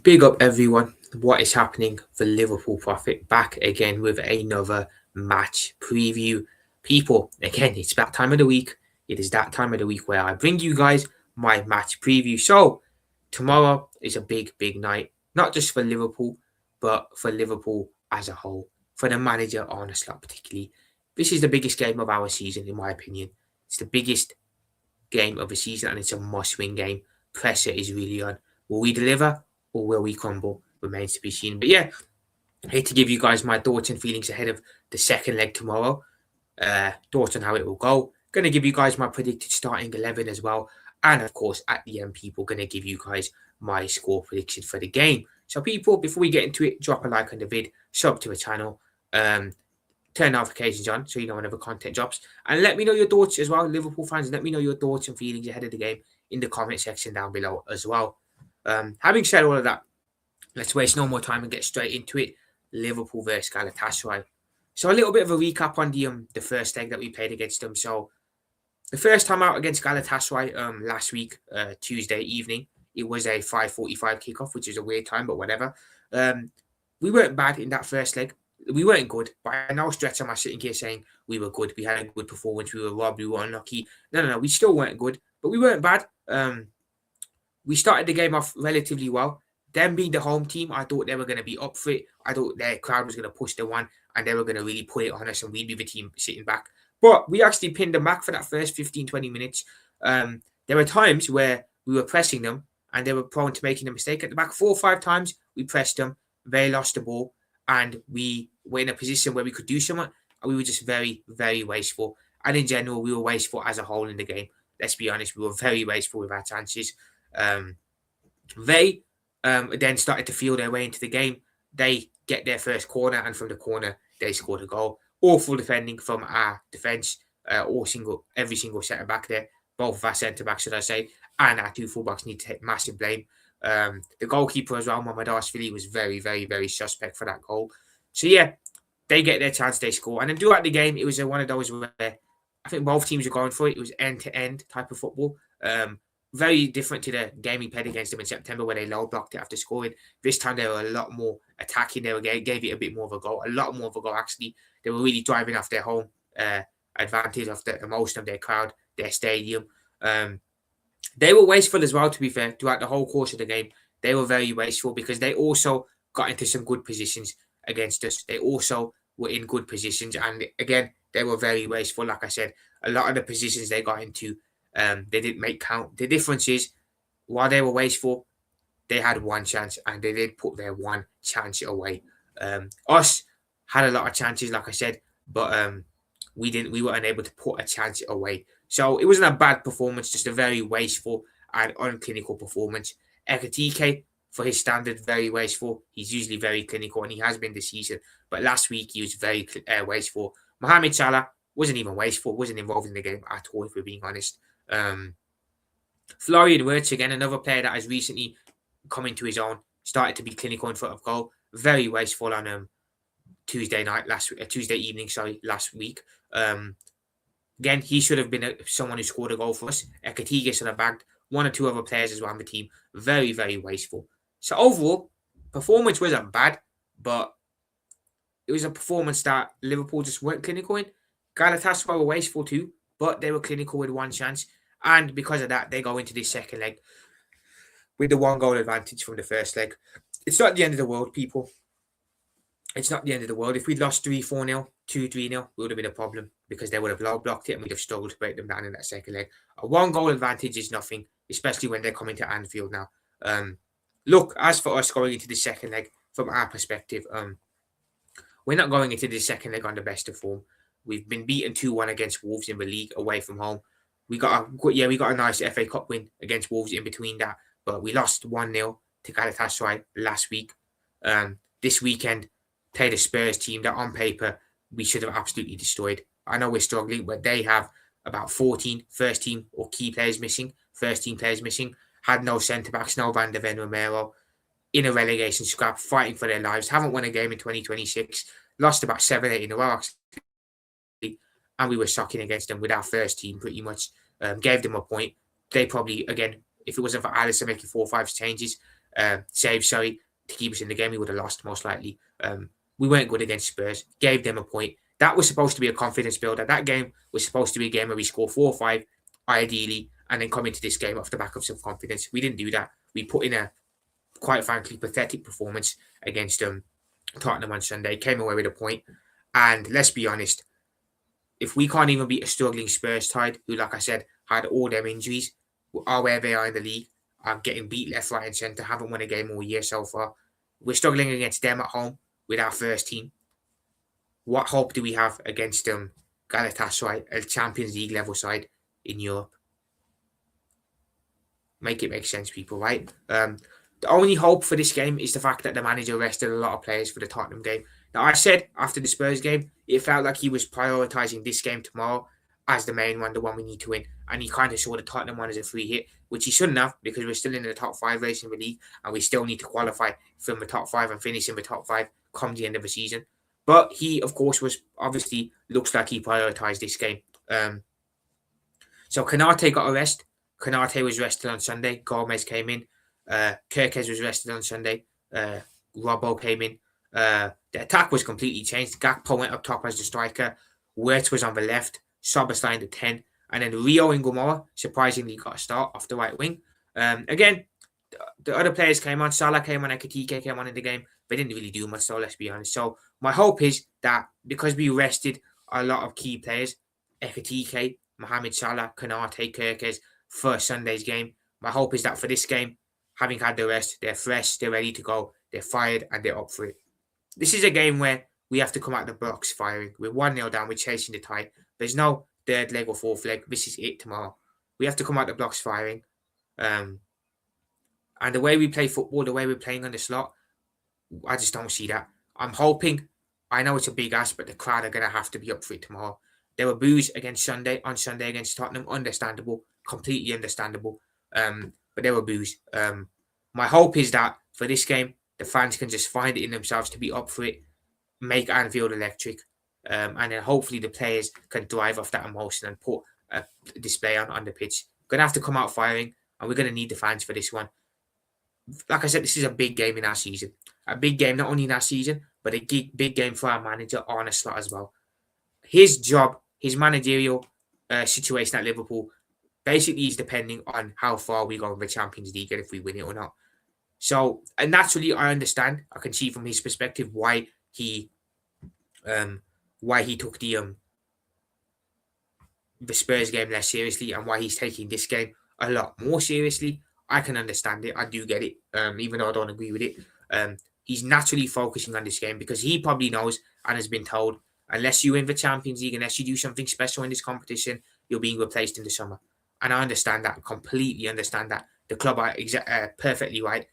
Big up everyone. What is happening for Liverpool Profit back again with another match preview. People, again, it's that time of the week. It is that time of the week where I bring you guys my match preview. So, tomorrow is a big night, not just for Liverpool, but for Liverpool as a whole, for the manager Arne Slot particularly. This is the biggest game of our season, in my opinion. It's the biggest game of the season and it's a must-win game. Pressure is really on. Will we deliver or will we crumble? Remains to be seen. But yeah, here to give you guys my thoughts and feelings ahead of the second leg tomorrow. Thoughts on how it will go. Going to give you guys my predicted starting 11 as well. And of course, at the end, people going to give you guys my score prediction for the game. So people, before we get into it, drop a like on the vid, sub to the channel, turn notifications on so you know whenever content drops. And let me know your thoughts as well, Liverpool fans. Let me know your thoughts and feelings ahead of the game in the comment section down below as well. Having said all of that, let's waste no more time and get straight into it. Liverpool versus Galatasaray. So a little bit of a recap on the first leg that we played against them. So the first time out against Galatasaray last week, Tuesday evening, it was a 5:45 kickoff, which is a weird time, but whatever. We weren't bad in that first leg. We weren't good. By no stretch am I sitting here saying we were good. We had a good performance. We were robbed. We were unlucky. No. We still weren't good, but we weren't bad. We started the game off relatively well. Them being the home team, I thought they were going to be up for it. I thought their crowd was going to push the one and they were going to really put it on us and we'd be the team sitting back. But we actually pinned them back for that first 15, 20 minutes. There were times where we were pressing them and they were prone to making a mistake. At the back 4 or 5 times, we pressed them. They lost the ball and we were in a position where we could do something. And we were just very, very wasteful. And in general, we were wasteful as a whole in the game. Let's be honest, we were very wasteful with our chances. They then started to feel their way into the game. They get their first corner, and from the corner, they scored a goal. Awful defending from our defence, every single centre back there, both of our centre backs, should I say, and our 2 fullbacks need to take massive blame. The goalkeeper as well, Mohamed was very, very, very suspect for that goal. So yeah, they get their chance, they score, and then throughout the game, it was one of those where I think both teams were going for it. It was end-to-end type of football. Very different to the game we played against them in September where they low blocked it after scoring. This time they were a lot more attacking. They gave it a bit more of a go, actually. They were really driving off their home advantage, off the emotion of their crowd, their stadium. They were wasteful as well, to be fair, throughout the whole course of the game. They were very wasteful because they also got into some good positions against us. They also were in good positions. And again, they were very wasteful. Like I said, a lot of the positions they got into, they didn't make count. The difference is, while they were wasteful, they had one chance and they did put their one chance away. Us had a lot of chances, like I said, but we weren't able to put a chance away. So it wasn't a bad performance, just a very wasteful and unclinical performance. Ekatike, for his standard, very wasteful. He's usually very clinical and he has been this season, but last week he was very wasteful. Mohamed Salah wasn't even wasteful, wasn't involved in the game at all, if we're being honest. Florian Wirtz, again, another player that has recently come into his own, started to be clinical in front of goal. Very wasteful on Tuesday evening, last week. Again, he should have been someone who scored a goal for us. Ekatike should have bagged 1 or 2 other players as well on the team. Very, very wasteful. So overall, performance wasn't bad, but it was a performance that Liverpool just weren't clinical in. Galatasaray were wasteful too, but they were clinical with one chance. And because of that, they go into this second leg with the 1 goal advantage from the first leg. It's not the end of the world, people. It's not the end of the world. If we'd lost 3-4-0, 2-3-0, it would have been a problem because they would have low blocked it and we'd have struggled to break them down in that second leg. A 1 goal advantage is nothing, especially when they're coming to Anfield now. Look, as for us going into the second leg, from our perspective, we're not going into the second leg on the best of form. We've been beaten 2-1 against Wolves in the league away from home. We got a nice FA Cup win against Wolves in between that, but we lost 1-0 to Galatasaray last week. This weekend, played a Spurs team that on paper we should have absolutely destroyed. I know we're struggling, but they have about 14 first team or key players missing, first team players missing, had no centre backs, no Van der Ven Romero, in a relegation scrap, fighting for their lives, haven't won a game in 2026, lost about 7-8 in a row actually, and we were shocking against them with our first team pretty much. Gave them a point. They probably, again, if it wasn't for Alisson making 4 or 5 changes, save, sorry, to keep us in the game. We would have lost most likely. We weren't good against Spurs. Gave them a point. That was supposed to be a confidence builder. That game was supposed to be a game where we score 4 or 5, ideally, and then come into this game off the back of some confidence. We didn't do that. We put in a, quite frankly, pathetic performance against Tottenham on Sunday. Came away with a point. And let's be honest, if we can't even beat a struggling Spurs side, who, like I said, had all them injuries, are where they are in the league, are getting beat left, right, and centre, haven't won a game all year so far. We're struggling against them at home with our first team. What hope do we have against Galatasaray, a Champions League level side in Europe? Make it make sense, people, right? The only hope for this game is the fact that the manager rested a lot of players for the Tottenham game. Now, I said after the Spurs game, it felt like he was prioritising this game tomorrow as the main one, the one we need to win. And he kind of saw the Tottenham one as a free hit, which he shouldn't have, because we're still in the top 5 race in the league and we still need to qualify from the top 5 and finish in the top 5 come the end of the season. But he, of course, was obviously looks like he prioritised this game. So Konate got a rest. Konate was rested on Sunday. Gomez came in. Kirkes was rested on Sunday. Robbo came in. The attack was completely changed. Gakpo went up top as the striker. Wirtz was on the left. Soberstein the 10. And then Rio and Gomorrah surprisingly got a start off the right wing. Again, the other players came on. Salah came on and Ekitike came on in the game. They didn't really do much, so let's be honest. So my hope is that because we rested a lot of key players, Ekitike, Mohamed Salah, Konate, Kirkes, for Sunday's game, my hope is that for this game, having had the rest, they're fresh, they're ready to go, they're fired, and they're up for it. This is a game where we have to come out the blocks firing. We're 1-0 down, we're chasing the tie. There's no third leg or fourth leg. This is it tomorrow. We have to come out the blocks firing. And the way we play football, the way we're playing on the slot, I just don't see that. I'm hoping, I know it's a big ask, but the crowd are going to have to be up for it tomorrow. There were boos on Sunday against Tottenham. Understandable. Completely understandable. But there were boos. My hope is that for this game, the fans can just find it in themselves to be up for it, make Anfield electric, and then hopefully the players can drive off that emotion and put a display on the pitch. Going to have to come out firing, and we're going to need the fans for this one. Like I said, this is a big game in our season. A big game not only in our season, but a big game for our manager, Arne Slot, as well. His job, his managerial situation at Liverpool, basically is depending on how far we go in the Champions League and if we win it or not. So, and naturally, I understand. I can see from his perspective why he took the Spurs game less seriously and why he's taking this game a lot more seriously. I can understand it. I do get it, even though I don't agree with it. He's naturally focusing on this game because he probably knows and has been told, unless you win the Champions League, unless you do something special in this competition, you're being replaced in the summer. And I understand that, completely understand that. The club are perfectly right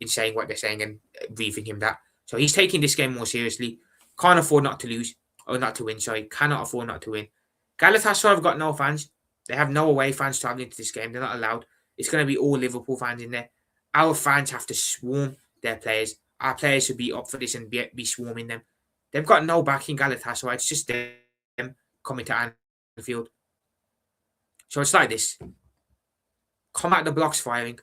in saying what they're saying and briefing him that. So he's taking this game more seriously. Can't afford not to lose, or not to win, sorry. Cannot afford not to win. Galatasaray have got no fans. They have no away fans travelling to this game. They're not allowed. It's going to be all Liverpool fans in there. Our fans have to swarm their players. Our players should be up for this and be swarming them. They've got no backing Galatasaray. It's just them coming to Anfield. So it's like this. Come at the blocks firing.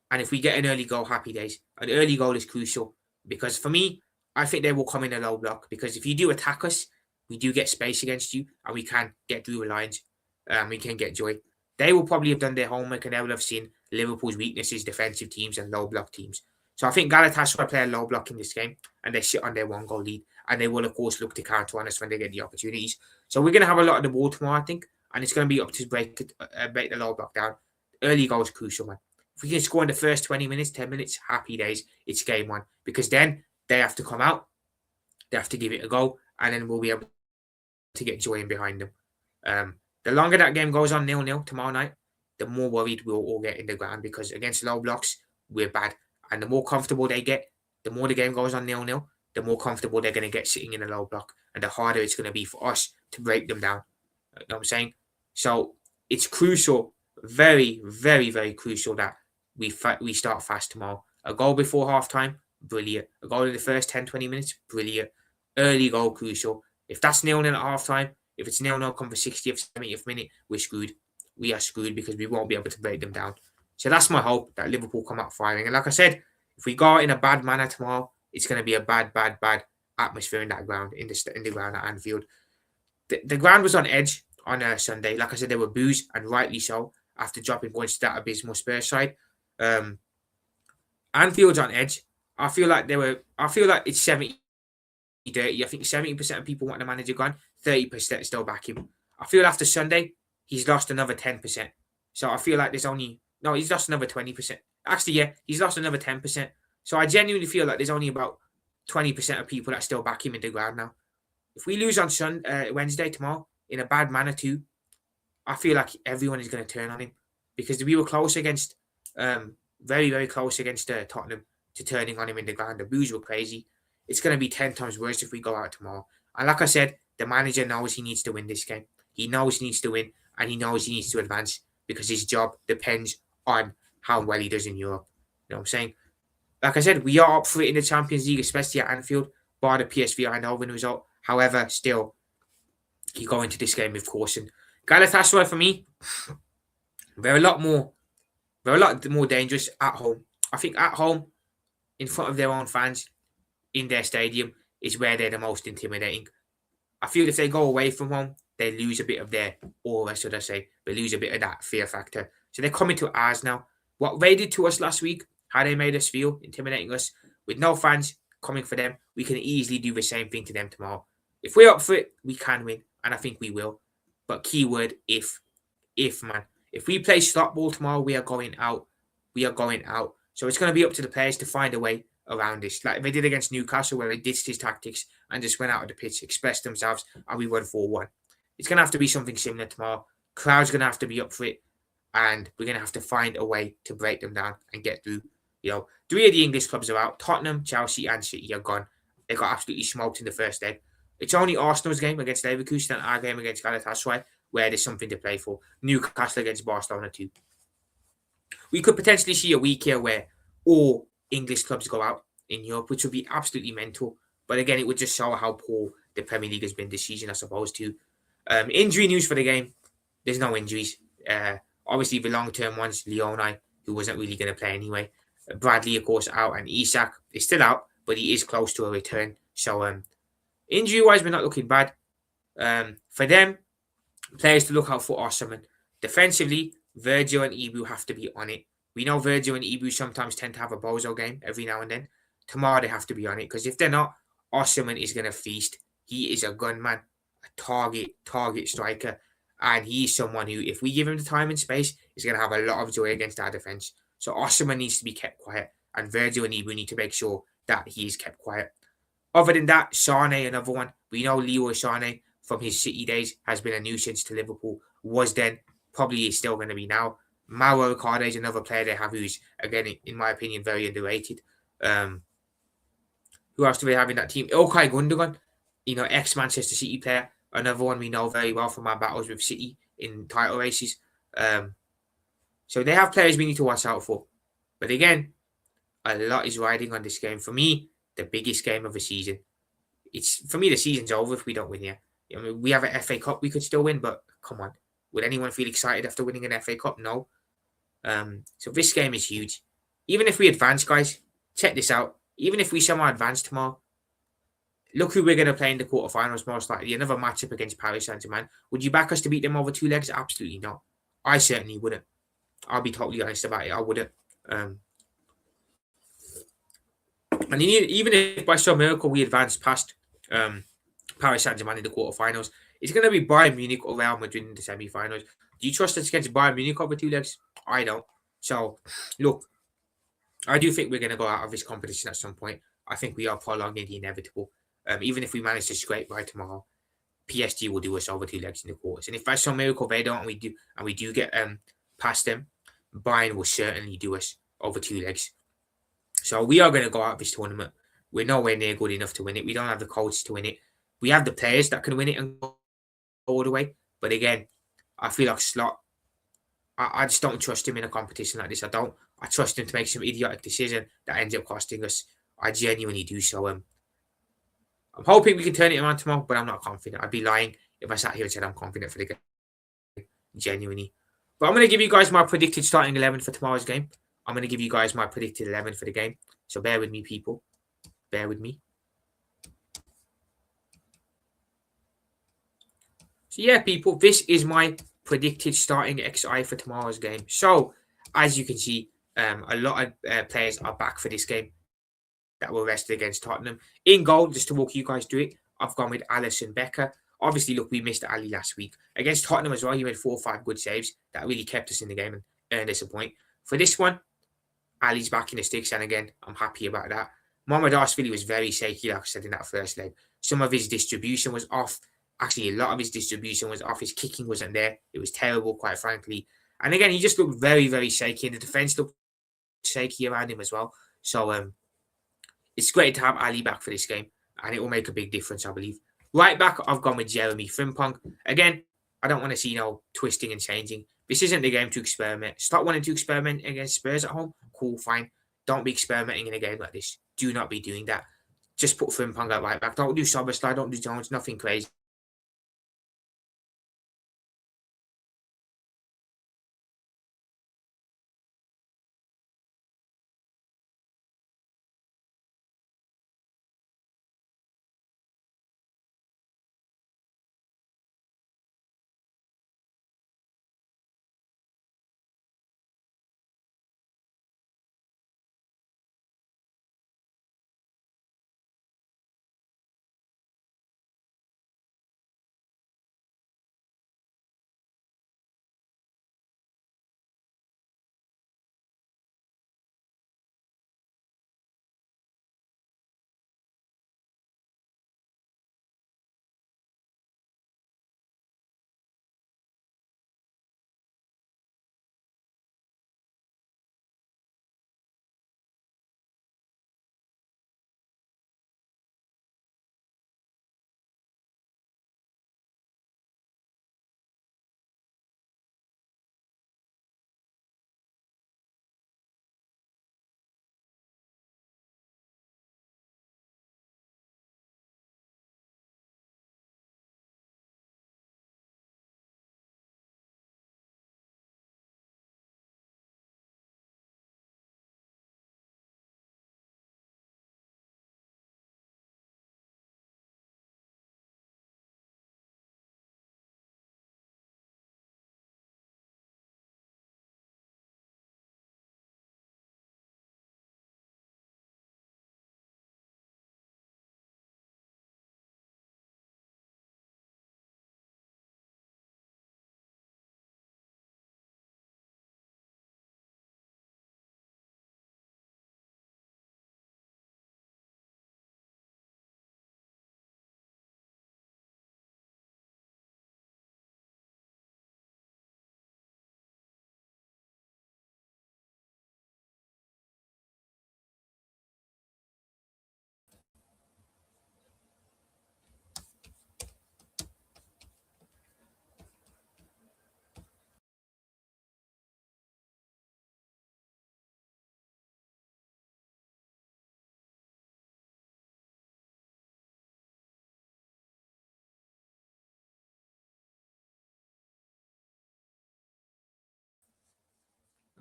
And if we get an early goal, happy days. An early goal is crucial. Because for me, I think they will come in a low block. Because if you do attack us, we do get space against you. And we can get through the lines. We can get joy. They will probably have done their homework and they will have seen Liverpool's weaknesses, defensive teams and low block teams. So I think Galatasaray play a low block in this game and they sit on their 1-goal lead. And they will, of course, look to counter on us when they get the opportunities. So we're going to have a lot of the ball tomorrow, I think. And it's going to be up to break the low block down. Early goal is crucial, man. If we can score in the first 20 minutes, 10 minutes, happy days. It's game one. Because then they have to come out. They have to give it a go. And then we'll be able to get joy in behind them. The longer that game goes on 0-0 tomorrow night, the more worried we'll all get in the ground because against low blocks, we're bad. And the more comfortable they get, the more the game goes on 0-0, the more comfortable they're going to get sitting in a low block. And the harder it's going to be for us to break them down. You know what I'm saying? So it's crucial, very, very, very crucial that we start fast tomorrow. A goal before halftime, brilliant. A goal in the first 10, 20 minutes, brilliant. Early goal, crucial. If that's 0-0 at halftime, if it's 0-0 come for 60th, 70th minute, we're screwed. We are screwed because we won't be able to break them down. So that's my hope, that Liverpool come out firing. And like I said, if we go out in a bad manner tomorrow, it's going to be a bad atmosphere in that ground, in the ground at Anfield. The ground was on edge on Sunday. Like I said, there were boos, and rightly so, after dropping points to that abysmal Spurs side. Anfield's on edge. I feel like it's 70-30. I think 70% of people want the manager gone, 30% still back him. I feel after Sunday, he's lost another 10%. So I feel like he's lost another 20%. Actually, yeah, he's lost another 10%. So I genuinely feel like there's only about 20% of people that still back him in the ground now. If we lose on Wednesday tomorrow in a bad manner too, I feel like everyone is going to turn on him, because we were close against, very, very close against Tottenham to turning on him in the ground. The boos were crazy. It's going to be 10 times worse if we go out tomorrow. And like I said, the manager knows he needs to win this game. He knows he needs to win, and he knows he needs to advance, because his job depends on how well he does in Europe. You know what I'm saying? Like I said, we are up for it in the Champions League, especially at Anfield, bar the PSV Eindhoven result. However, still, you go into this game with caution. Galatasaray, for me, they're a lot more dangerous at home. I think at home, in front of their own fans, in their stadium, is where they're the most intimidating. I feel if they go away from home, they lose a bit of their aura, should I say. They lose a bit of that fear factor. So they're coming to ours now. What they did to us last week, how they made us feel, intimidating us, with no fans coming for them, we can easily do the same thing to them tomorrow. If we're up for it, we can win, and I think we will. But keyword, if, man. If we play slot ball tomorrow, we are going out. We are going out. So it's going to be up to the players to find a way around this. Like they did against Newcastle, where they ditched his tactics and just went out of the pitch, expressed themselves, and we won 4-1. It's going to have to be something similar tomorrow. Crowd's going to have to be up for it, and we're going to have to find a way to break them down and get through. 3 of the English clubs are out. Tottenham, Chelsea, and City are gone. They got absolutely smoked in the first leg. It's only Arsenal's game against Leverkusen and our game against Galatasaray where there's something to play for. Newcastle against Barcelona too. We could potentially see a week here where all English clubs go out in Europe, which would be absolutely mental. But again, it would just show how poor the Premier League has been this season, I suppose, too. Injury news for the game. There's no injuries. Obviously, the long-term ones, Leoni, who wasn't really going to play anyway. Bradley, of course, out, and Isak is still out, but he is close to a return. So, injury-wise, we're not looking bad. For them, players to look out for are someone. Defensively, Virgil and Ibu have to be on it. We know Virgil and Ibu sometimes tend to have a bozo game every now and then. Tomorrow, they have to be on it, because if they're not, Osimhen is going to feast. He is a gunman, a target striker, and he's someone who, if we give him the time and space, is going to have a lot of joy against our defence. So Osimhen needs to be kept quiet, and Virgil and Ibu need to make sure that he is kept quiet. Other than that, Sane, another one. We know Leroy Sane from his City days has been a nuisance to Liverpool. Was then, probably is still going to be now. Mauro Ricardo is another player they have who's, again, in my opinion, very underrated. Who else do we have in that team? Okay Gundogan, ex-Manchester City player. Another one we know very well from our battles with City in title races. So they have players we need to watch out for. But again, a lot is riding on this game. For me, the biggest game of the season. For me, the season's over if we don't win here. I mean, we have an FA Cup we could still win, but come on. Would anyone feel excited after winning an FA Cup? No. So this game is huge. Even if we advance, guys, check this out. Even if we somehow advance tomorrow, look who we're going to play in the quarterfinals most likely. Another matchup against Paris Saint-Germain. Would you back us to beat them over 2 legs? Absolutely not. I certainly wouldn't. I'll be totally honest about it. I wouldn't. And even if by some miracle we advance past Paris Saint-Germain in the quarterfinals, it's going to be Bayern Munich or Real Madrid in the semi-finals. Do you trust us against Bayern Munich over 2 legs? I don't. So, look, I do think we're going to go out of this competition at some point. I think we are prolonging the inevitable. Even if we manage to scrape by tomorrow, PSG will do us over 2 legs in the quarters. And if by some miracle they don't, and we do get past them, Bayern will certainly do us over 2 legs. So we are going to go out of this tournament. We're nowhere near good enough to win it. We don't have the coach to win it. We have the players that can win it and go all the way. But again, I feel like Slot, I just don't trust him in a competition like this. I trust him to make some idiotic decision that ends up costing us. I genuinely do. So I'm hoping we can turn it around tomorrow, but I'm not confident. I'd be lying if I sat here and said I'm confident for the game. Genuinely. But I'm going to give you guys my predicted starting 11 for tomorrow's game. I'm going to give you guys my predicted 11 for the game. So bear with me, people. Bear with me. So yeah, people, this is my predicted starting XI for tomorrow's game. So as you can see, a lot of players are back for this game that were rested against Tottenham. In goal, just to walk you guys through it, I've gone with Alisson Becker. Obviously, look, we missed Ali last week. Against Tottenham as well, he made 4 or 5 good saves. That really kept us in the game and earned us a point. For this one, Ali's back in the sticks, and again, I'm happy about that. Mohamed Arsfili was very shaky, like I said, in that first leg. Some of his distribution was off. Actually, a lot of his distribution was off. His kicking wasn't there. It was terrible, quite frankly. And again, he just looked very, very shaky, and the defence looked shaky around him as well. So, it's great to have Ali back for this game, and it will make a big difference, I believe. Right back, I've gone with Jeremy Frimpong. Again, I don't want to see no twisting and changing. This isn't the game to experiment. Stop wanting to experiment against Spurs at home. Cool, fine. Don't be experimenting in a game like this. Do not be doing that. Just put Frimpong at right back. Don't do Soberslide, don't do Jones, nothing crazy.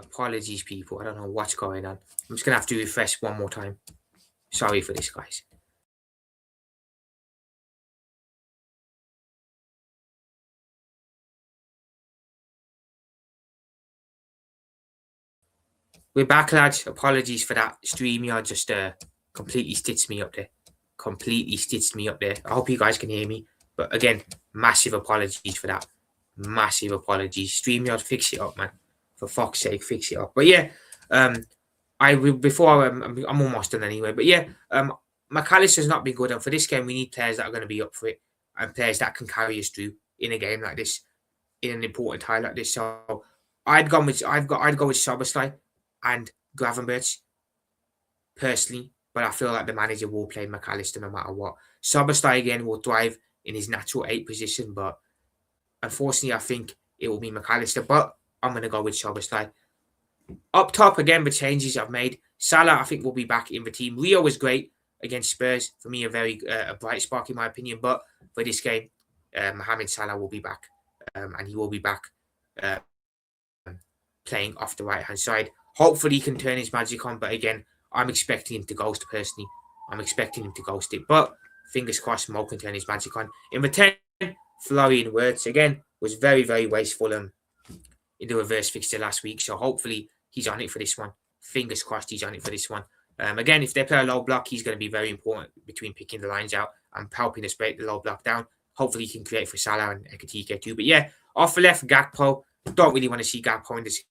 Apologies, people. I don't know what's going on. I'm just going to have to refresh one more time. Sorry for this, guys. We're back, lads. Apologies for that. StreamYard just completely stitched me up there. Completely stitched me up there. I hope you guys can hear me. But again, massive apologies for that. Massive apologies. StreamYard, fix it up, man. For fuck's sake, fix it up. But yeah, I will before I'm almost done anyway. But yeah, McAllister's not been good, and for this game, we need players that are going to be up for it and players that can carry us through in a game like this, in an important tie like this. So I'd go with Soberslide and Gravenberch personally, but I feel like the manager will play McAllister no matter what. Soberslide again will thrive in his natural 8 position, but unfortunately, I think it will be McAllister. But I'm going to go with Soberslide. Up top again, the changes I've made. Salah, I think, will be back in the team. Rio was great against Spurs. For me, a very a bright spark in my opinion. But for this game, Mohamed Salah will be back, and he will be back playing off the right-hand side. Hopefully he can turn his magic on, but again, I'm expecting him to ghost personally. I'm expecting him to ghost it, but fingers crossed Mo can turn his magic on. In return, Florian Wirtz, again, was very, very wasteful in the reverse fixture last week, so hopefully he's on it for this one. Fingers crossed he's on it for this one. Again, if they play a low block, he's going to be very important between picking the lines out and helping us break the low block down. Hopefully he can create for Salah and Ekitike too. But yeah, off the left, Gakpo. Don't really want to see Gakpo in this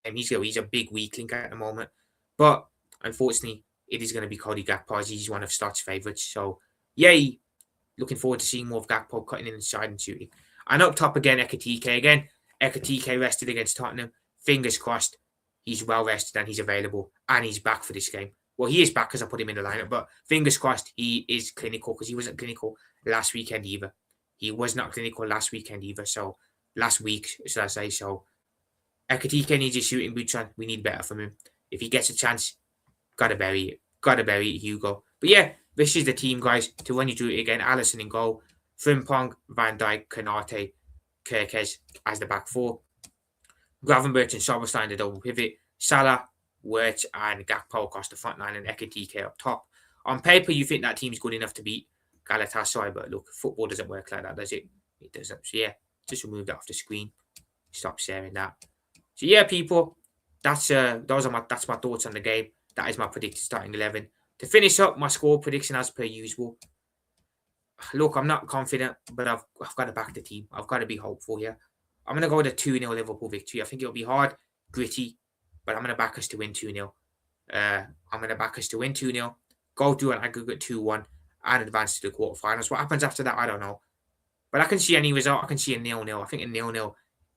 game. He's a big weak link at the moment. But unfortunately, it is going to be Cody Gakpo as he's one of Stott's favourites. So, yay. Looking forward to seeing more of Gakpo cutting in inside and shooting. And up top again, Ekitike again. Ekitike rested against Tottenham. Fingers crossed he's well rested and he's available. And he's back for this game. Well, he is back because I put him in the lineup. But fingers crossed he is clinical because he wasn't clinical last weekend either. He was not clinical last weekend either. So, last week, should I say. So, Ekitike needs his shooting boots on. We need better from him. If he gets a chance, gotta bury it. Gotta bury it, Hugo. But yeah, this is the team, guys. To run you through it again, Alisson in goal. Frimpong, Van Dijk, Konate, Kirkes as the back four. Gravenberch and Soberstein the double pivot. Salah, Wirtz and Gakpo across the front line and Ekitike up top. On paper, you think that team's good enough to beat Galatasaray, but look, football doesn't work like that, does it? It doesn't. So yeah, just remove that off the screen. Stop sharing that. So yeah, people, that's my thoughts on the game. That is my predicted starting 11. To finish up my score prediction as per usual. Look, I'm not confident, but I've got to back the team. I've got to be hopeful here. I'm going to go with a 2-0 Liverpool victory. I think it'll be hard, gritty, but I'm going to back us to win 2-0. I'm going to back us to win 2-0, go through an aggregate 2-1, and advance to the quarterfinals. What happens after that, I don't know. But I can see any result. I can see a 0-0. I think a 0-0.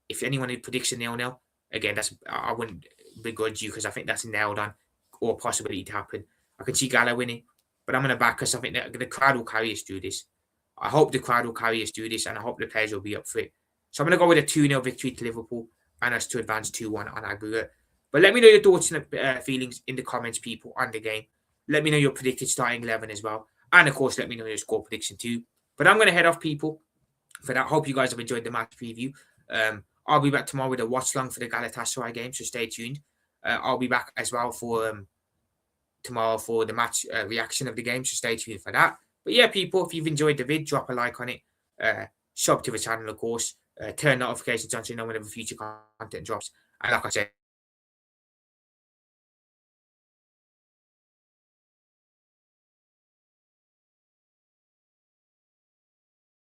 If anyone predicts a 0-0, again, I wouldn't begrudge you because I think that's nailed on or possibility to happen. I can see Gala winning, but I'm going to back us. I think the crowd will carry us through this. I hope the crowd will carry us through this, and I hope the players will be up for it. So I'm going to go with a 2-0 victory to Liverpool and us to advance 2-1 on aggregate. But let me know your thoughts and feelings in the comments, people, on the game. Let me know your predicted starting 11 as well. And, of course, let me know your score prediction too. But I'm going to head off, people, for that. Hope you guys have enjoyed the match preview. I'll be back tomorrow with a watch-along for the Galatasaray game, so stay tuned. I'll be back as well for tomorrow for the match reaction of the game, so stay tuned for that. But yeah, people, if you've enjoyed the vid, drop a like on it. Sub to the channel, of course. Turn notifications on so you know whenever future content drops. And like I said,